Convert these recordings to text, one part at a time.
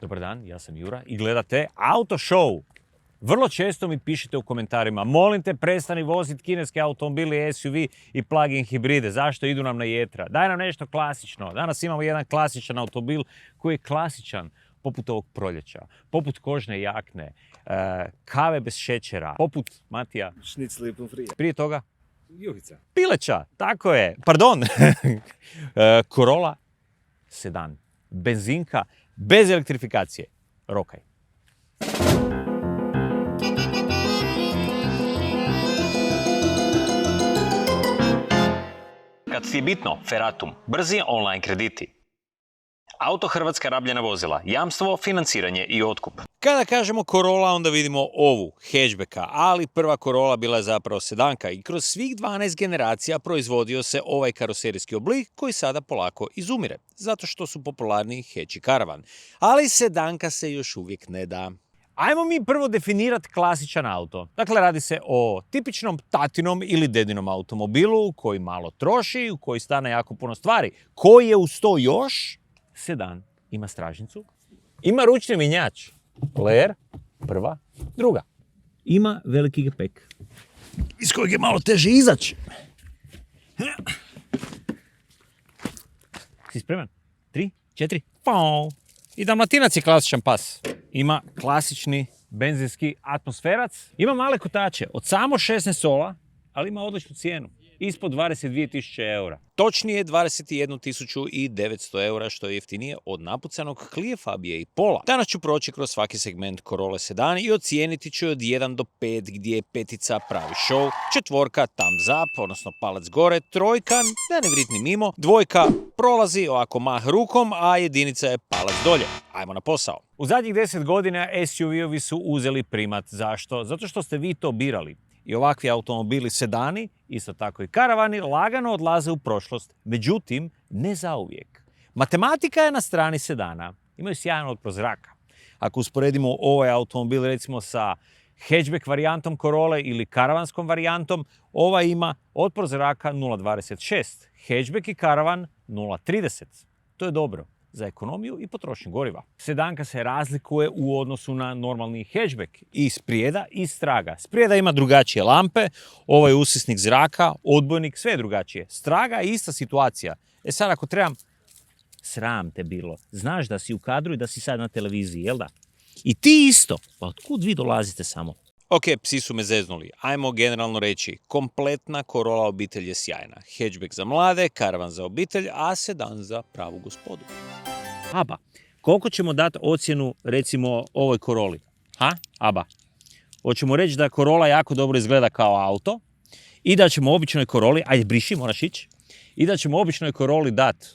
Dobar dan, ja sam Jura i gledate Auto Show. Vrlo često mi pišete u komentarima, molim te prestani voziti kineske automobili, SUV i plug-in hibride, zašto idu nam na jetra? Daj nam nešto klasično. Danas imamo jedan klasičan automobil koji je klasičan, poput ovog proljeća, poput kožne jakne, kave bez šećera, poput, Matija, Šnicli i pomfrije. prije toga, Juhica. pileća, tako je, pardon, Corolla sedan, benzinka, bez elektrifikacije, rokaj. Kad ti je bitno, Ferratum, brzi online krediti. Auto Hrvatska rabljena vozila, jamstvo, financiranje i otkup. Kada kažemo Corolla, onda vidimo ovu, hatchbacka, ali prva Corolla bila je zapravo sedanka i kroz svih 12 generacija proizvodio se ovaj karoserijski oblik koji sada polako izumire, zato što su popularniji hatch i karavan. Ali sedanka se još uvijek ne da. Ajmo mi prvo definirati klasičan auto. Dakle, radi se o tipičnom tatinom ili dedinom automobilu koji malo troši, u koji stane jako puno stvari. Koji je uz to još sedan. Ima stražnicu, ima ručni mjenjač, player, prva, druga. Ima veliki gepek, iz kojeg je malo teže izaći. Si spreman? 3, 4, pao. I Dalmatinac je klasičan pas. Ima klasični benzinski atmosferac. Ima male kotače od samo 16 sola, ali ima odličnu cijenu. Ispod 22.000 eura. Točnije 21.900 eura, što je jeftinije od napucanog Clio Fabije i Pola. Danas ću proći kroz svaki segment Corolla sedan i ocijeniti ću od 1 do 5 gdje je petica pravi show, četvorka thumbs up, odnosno palac gore, trojka da ne vritni mimo, dvojka prolazi ovako mah rukom, a jedinica je palac dolje. Ajmo na posao. U zadnjih 10 godina SUV-ovi su uzeli primat. Zašto? Zato što ste vi to birali. I ovakvi automobili sedani, isto tako i karavani, lagano odlaze u prošlost, međutim, ne zauvijek. Matematika je na strani sedana. Imaju sjajan otpor zraka. Ako usporedimo ovaj automobil recimo sa hatchback varijantom Corolle ili karavanskom varijantom, ova ima otpor zraka 0,26, hatchback i karavan 0,30. To je dobro za ekonomiju i potrošnju goriva. Sedanka se razlikuje u odnosu na normalni hatchback i sprijeda i straga. Sprijeda ima drugačije lampe, ovaj usisnik zraka, odbojnik, sve je drugačije. Straga je ista situacija. E sad ako trebam, sram te bilo, znaš da si u kadru i da si sad na televiziji, jel da? I ti isto, pa otkud vi dolazite samo? Ok, psi su me zeznuli. Ajmo generalno reći, kompletna Corolla obitelj je sjajna. Hatchback za mlade, karavan za obitelj, a sedan za pravu gospodu. Aba, koliko ćemo dati ocjenu recimo ovoj Corolli? Ha? Aba. Hoćemo reći da Corolla jako dobro izgleda kao auto i da ćemo običnoj Corolli, ajde briši, moraš ići, i da ćemo običnoj Corolli dati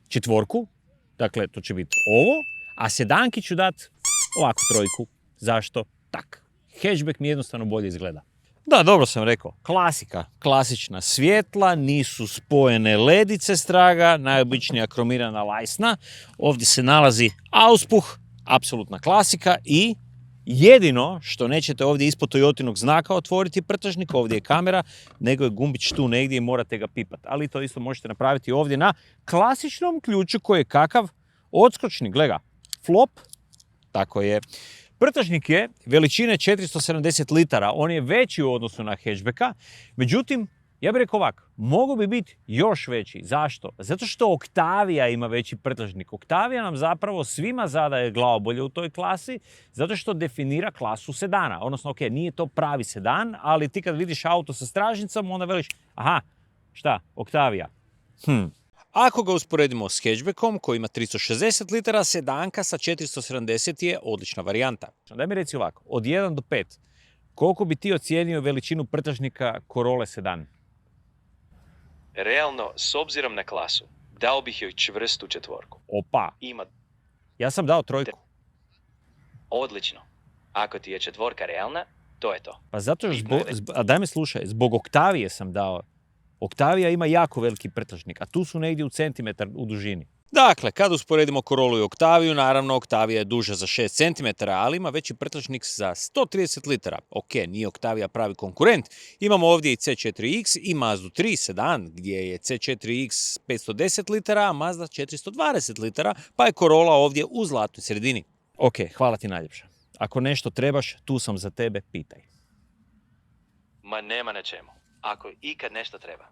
četvorku, dakle to će biti ovo, a sedanki ću dati ovako trojku. Zašto? Tak. Hatchback mi jednostavno bolje izgleda. Da, dobro sam rekao. Klasika. Klasična svjetla, nisu spojene ledice straga, najobičnija kromirana lajsna. Ovdje se nalazi auspuh, apsolutna klasika i jedino što nećete ovdje ispod Toyotinog znaka otvoriti prtržnik, ovdje je kamera, nego je gumbić tu negdje i morate ga pipati. Ali to isto možete napraviti ovdje na klasičnom ključu koji je kakav odskočni. Gle ga, flop, tako je. Prtržnik je veličine 470 litara, on je veći u odnosu na hatchbacka, međutim, ja bih rekao ovako, mogu bi biti još veći. Zašto? Zato što Octavia ima veći prtržnik. Octavia nam zapravo svima zadaje glavobolje u toj klasi, zato što definira klasu sedana. Odnosno, ok, nije to pravi sedan, ali ti kad vidiš auto sa stražnicom, onda veliš, aha, šta, Octavia. Ako ga usporedimo s hatchbackom koji ima 360 litara, sedanka sa 470 je odlična varijanta. Daj mi reci ovako, od 1 do 5, koliko bi ti ocijenio veličinu prtržnika Corolla sedan? Realno, s obzirom na klasu, dao bih joj čvrstu četvorku. Opa, Ima ja sam dao trojku. odlično. Ako ti je četvorka realna, to je to. Pa zato Bitno je a daj me slušaj, zbog Octavije sam dao. Octavia ima jako veliki prtržnik, a tu su negdje u centimetar u dužini. Dakle, kad usporedimo Corollu i Octaviju, naravno Octavia je duža za 6 cm, ali ima veći prtlačnik za 130 litara. Ok, nije Octavia pravi konkurent. Imamo ovdje i C4X i Mazdu 3 sedan, gdje je C4X 510 litara, a Mazda 420 litara, pa je Corolla ovdje u zlatnoj sredini. Ok, hvala ti najljepša. Ako nešto trebaš, tu sam za tebe, pitaj. Ma nema na čemu. Ako ikad nešto treba.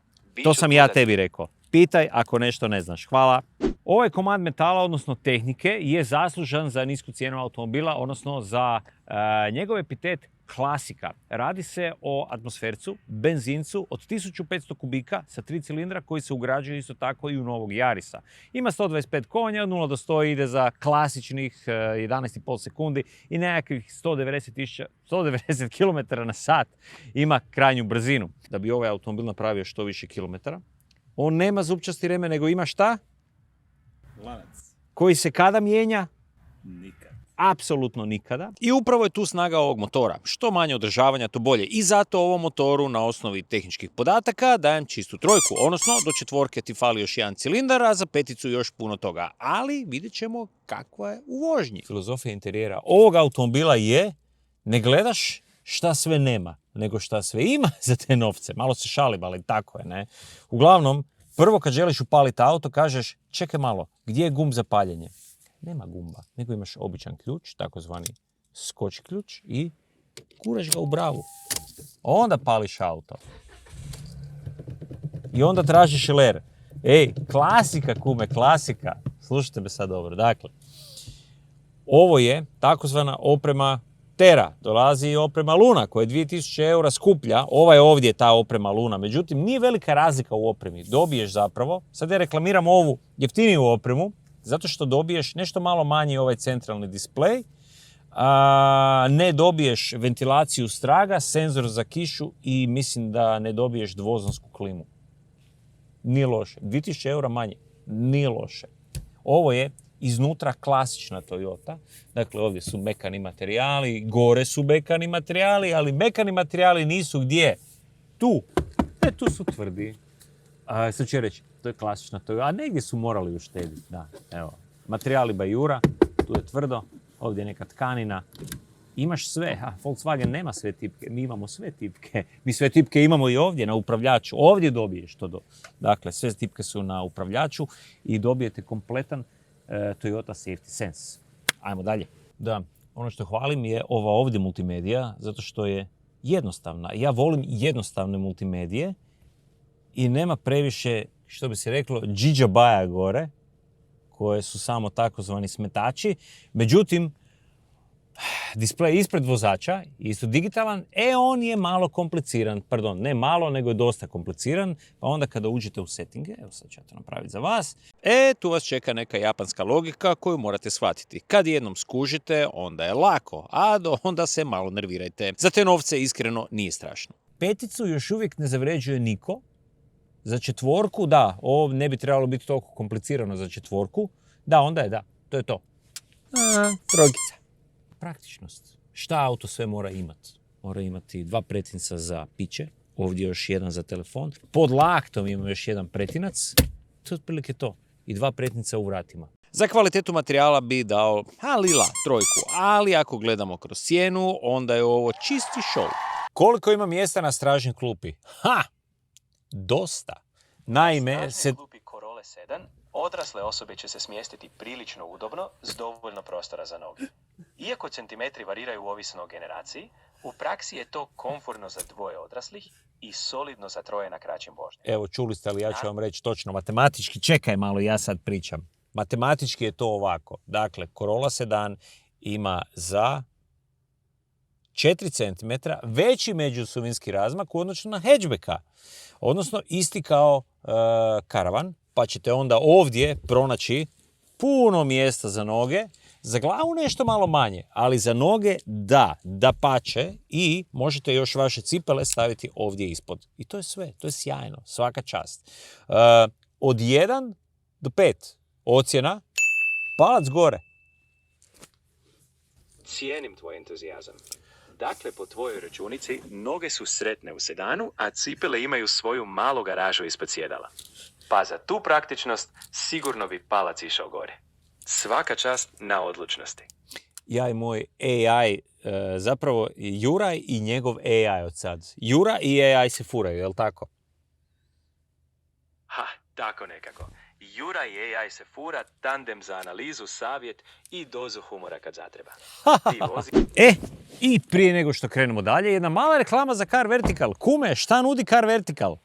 To sam ja tebi rekao. Pitaj ako nešto ne znaš. Hvala. Ovaj komad metala, odnosno tehnike, je zaslužan za nisku cijenu automobila, odnosno za njegov epitet klasika. Radi se o atmosfercu, benzincu od 1500 kubika sa 3 cilindra koji se ugrađuju isto tako i u novog Yarisa. Ima 125 konja, od 0 do 100 ide za klasičnih 11,5 sekundi i nekakvih 190 km na sat ima krajnju brzinu. Da bi ovaj automobil napravio što više kilometara, on nema zupčasti remen, nego ima šta? Lanac. Koji se kada mijenja? Nikad. Apsolutno nikada. I upravo je tu snaga ovog motora. Što manje održavanja, to bolje. I zato ovom motoru na osnovi tehničkih podataka dajem čistu trojku. Odnosno, do 4 ti fali još jedan cilindar, a za 5 još puno toga. Ali vidjet ćemo kakva je u vožnji. Filozofija interijera ovog automobila je ne gledaš šta sve nema, nego šta sve ima za te novce. Malo se šalim, ali tako je, ne? Uglavnom, prvo kad želiš upaliti auto, kažeš čekaj malo, gdje je gumb za paljenje? Nema gumba, nego imaš običan ključ, takozvani skoč ključ i guraš ga u bravu. Onda pališ auto. I onda tražiš LR. Ej, klasika kume, klasika. Slušajte me sad dobro. Dakle, ovo je takozvana oprema Terra. Dolazi i oprema Luna koja je 2000 eura skuplja. Ova je ovdje ta oprema Luna. Međutim, nije velika razlika u opremi. Dobiješ zapravo, sad ja reklamiram ovu jeftiniju opremu, zato što dobiješ nešto malo manji ovaj centralni displej, ne dobiješ ventilaciju straga, senzor za kišu i mislim da ne dobiješ dvozonsku klimu. Nije loše. 2000 eura manje. Nije loše. Ovo je iznutra klasična Toyota. Dakle, ovdje su mekani materijali, gore su mekani materijali, ali mekani materijali nisu gdje? Tu. Tu su tvrdi. Sad ću reći, to je klasična Toyota, a negdje su morali uštediti. Da, evo. Materijali Bajura, tu je tvrdo, ovdje je neka tkanina. Imaš sve, Volkswagen nema sve tipke, mi imamo sve tipke. Mi sve tipke imamo i ovdje na upravljaču. Ovdje dobiješ to. Dakle, sve tipke su na upravljaču i dobijete kompletan Toyota Safety Sense. Ajmo dalje. Da, ono što hvalim je ova ovdje multimedija, zato što je jednostavna. Ja volim jednostavne multimedije i nema previše, što bi se reklo, džiđabaja gore, koje su samo takozvani smetači. Međutim, displej ispred vozača, isto digitalan, on je malo kompliciran. Pardon, ne malo, nego je dosta kompliciran. Pa onda kada uđete u settinge, evo sad ću to napraviti za vas, tu vas čeka neka japanska logika koju morate shvatiti. Kad jednom skužite, onda je lako, a onda se malo nervirajte. Za te novce iskreno nije strašno. 5 još uvijek ne zavređuje niko. Za 4, da, ovo ne bi trebalo biti toliko komplicirano za 4. Da, onda je, da, to je to. Trojica. Praktičnost. Šta auto sve mora imati? Mora imati 2 pretinca za piće, ovdje još jedan za telefon. Pod laktom ima još jedan pretinac. To je otprilike to. I 2 pretinca u vratima. Za kvalitetu materijala bi dao lila 3, ali ako gledamo kroz cijenu, onda je ovo čisti show. Koliko ima mjesta na stražnjoj klupi? Dosta. Naime, klupi Corolla sedan, odrasle osobe će se smjestiti prilično udobno s dovoljno prostora za noge. Iako centimetri variraju ovisno o generaciji, u praksi je to komfortno za 2 odraslih i solidno za 3 na kraćim vožnjama. Evo, čuli ste, ali ja ću vam reći točno matematički. Čekaj malo, ja sad pričam. Matematički je to ovako. Dakle, Corolla sedan ima za 4 cm veći međuosovinski razmak u odnosu na hatchbacka. Odnosno, isti kao karavan, pa ćete onda ovdje pronaći puno mjesta za noge. Za glavu nešto malo manje, ali za noge dapače, i možete još vaše cipele staviti ovdje ispod. I to je sve, to je sjajno, svaka čast. Od 1 do 5 ocjena, palac gore. Cijenim tvoj entuzijazam. Dakle, po tvojoj računici, noge su sretne u sedanu, a cipele imaju svoju malu garažu ispod sjedala. Pa za tu praktičnost sigurno bi palac išao gore. Svaka čast na odlučnosti. Ja i moj AI, zapravo Juraj i njegov AI od sad. Jura i AI se furaju, je li tako? Ha, tako nekako. Jura i AI se fura, tandem za analizu, savjet i dozu humora kad zatreba. Ti vozi... I prije nego što krenemo dalje, jedna mala reklama za Car Vertical. Kume, šta nudi Car Vertical?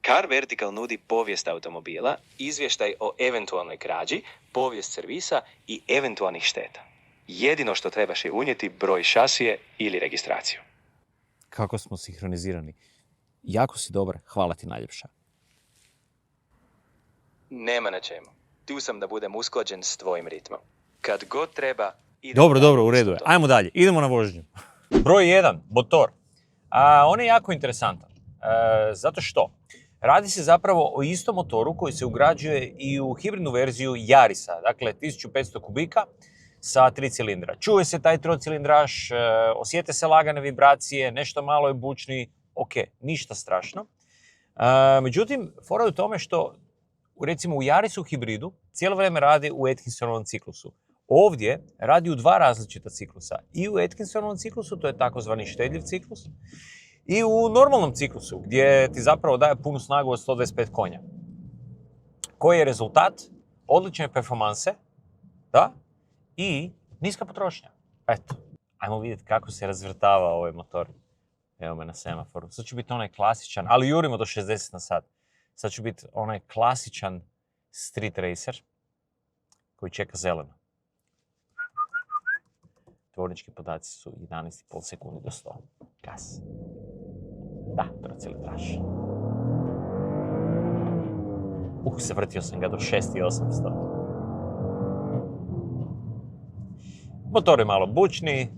Car Vertical nudi povijest automobila, izvještaj o eventualnoj krađi, povijest servisa i eventualnih šteta. Jedino što trebaš je unijeti broj šasije ili registraciju. Kako smo sinhronizirani. Jako si dobar, hvala ti najljepša. Nema na čemu. Tu sam da budem usklađen s tvojim ritmom. Kad god treba... Dobro, u redu je. Ajmo dalje, idemo na vožnju. Broj 1, motor. On je jako interesantan. Zato što radi se zapravo o istom motoru koji se ugrađuje i u hibridnu verziju Yarisa, dakle 1500 kubika sa 3 cilindra. Čuje se taj trocilindraž, osjete se lagane vibracije, nešto malo je bučni, ok, ništa strašno. Međutim, fora je u tome što recimo u Yarisu hibridu cijelo vrijeme radi u Atkinsonovom ciklusu. Ovdje radi u 2 različita ciklusa. I u Atkinsonovom ciklusu, to je takozvani štedljiv ciklus, i u normalnom ciklusu, gdje ti zapravo daje punu snagu od 125 konja. Koji je rezultat? Odlične performanse, da, i niska potrošnja. Eto, ajmo vidjeti kako se razvrtava ovaj motor. Evo me na semaforu. Sad će biti onaj klasičan, ali jurimo do 60 na sat. Sad će biti onaj klasičan street racer koji čeka zeleno. Tvornički podaci su 11,5 sekundi do 100. Gas. Da, trocilindraž. Zavrtio sam ga do 6,800. Motor je malo bučni.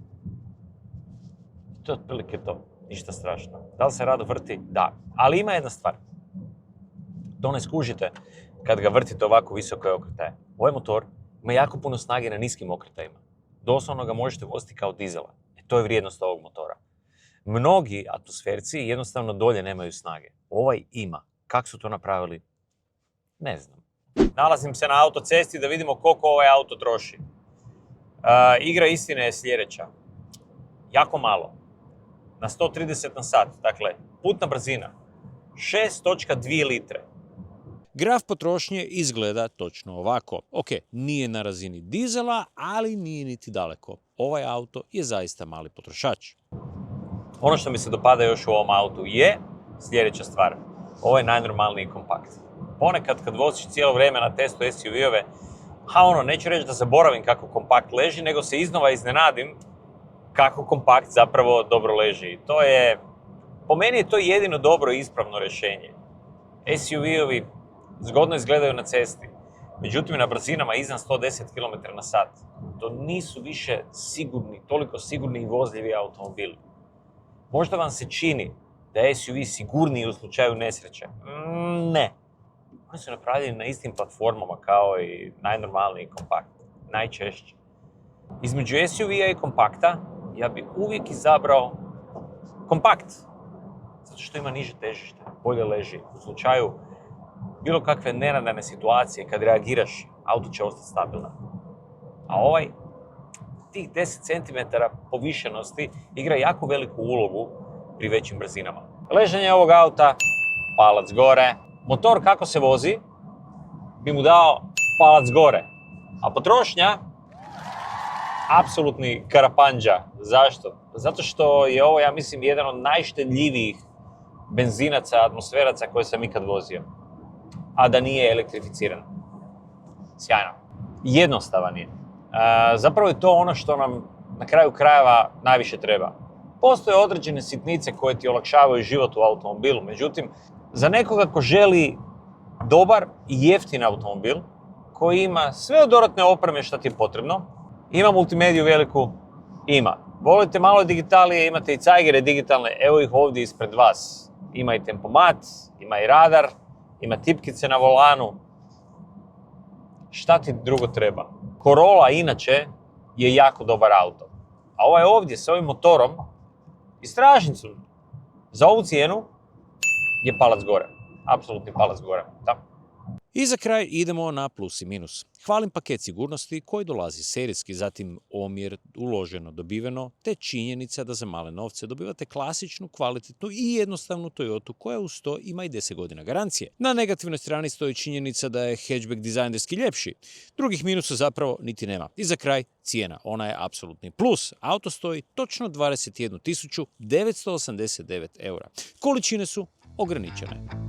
To je otprilike to. Ništa strašno. Da li se rado vrti? Da. Ali ima jedna stvar. To ne skužite kad ga vrtite ovako visoke okretaje. Ovaj motor ima jako puno snage na niskim okretajima. Doslovno ga možete voziti kao dizela. To je vrijednost ovog motora. Mnogi atmosferci jednostavno dolje nemaju snage. Ovaj ima. Kako su to napravili? Ne znam. Nalazim se na autocesti da vidimo koliko ovaj auto troši. Igra istine je sljedeća. Jako malo. Na 130 na sat. Dakle, putna brzina. 6,2 litre. Graf potrošnje izgleda točno ovako. Ok, nije na razini dizela, ali nije niti daleko. Ovaj auto je zaista mali potrošač. Ono što mi se dopada još u ovom autu je sljedeća stvar. Ovo je najnormalniji kompakt. Ponekad kad voziš cijelo vrijeme na testu SUV-ove, neću reći da zaboravim kako kompakt leži, nego se iznova iznenadim kako kompakt zapravo dobro leži. Po meni je to jedino dobro i ispravno rješenje. SUV-ovi zgodno izgledaju na cesti, međutim na brzinama iznad 110 km na sat. To nisu više sigurni, toliko sigurni i vozljivi automobili. Možda vam se čini da je SUV sigurniji u slučaju nesreće. Ne. Oni su napravljeni na istim platformama kao i najnormalniji kompakt. Najčešće. Između SUV-a i kompakta ja bi uvijek izabrao kompakt. Zato što ima niže težište, bolje leži. U slučaju bilo kakve nenadane situacije, kad reagiraš, auto će ostati stabilan. A ovaj, tih 10 cm povišenosti igra jako veliku ulogu pri većim brzinama. Leženje ovog auta, palac gore. Motor kako se vozi, bi mu dao palac gore. A potrošnja, apsolutni karapanđa. Zašto? Zato što je ovo, ja mislim, jedan od najštedljivijih benzinaca, atmosferaca koje sam ikad vozio. A da nije elektrificiran. Sjajno. Jednostavan je. Zapravo je to ono što nam na kraju krajeva najviše treba. Postoje određene sitnice koje ti olakšavaju život u automobilu, međutim, za nekoga ko želi dobar i jeftin automobil, koji ima sve od dodatne opreme što ti je potrebno, ima multimediju veliku, ima. Volite malo digitalije, imate i cajgere digitalne, evo ih ovdje ispred vas. Ima i tempomat, ima i radar, ima tipkice na volanu. Šta ti drugo treba? Corolla inače je jako dobar auto. A ovaj ovdje s ovim motorom i stražnicom za ovu cijenu je palac gore. Apsolutni palac gore. Da. I za kraj idemo na plus i minus. Hvalim paket sigurnosti koji dolazi serijski, zatim omjer uloženo dobiveno, te činjenica da za male novce dobivate klasičnu, kvalitetnu i jednostavnu Toyotu koja uz to ima i 10 godina garancije. Na negativnoj strani stoji činjenica da je hatchback dizajnerski ljepši. Drugih minusa zapravo niti nema. I za kraj cijena, ona je apsolutni plus. Auto stoji točno 21.989 eura. Količine su ograničene.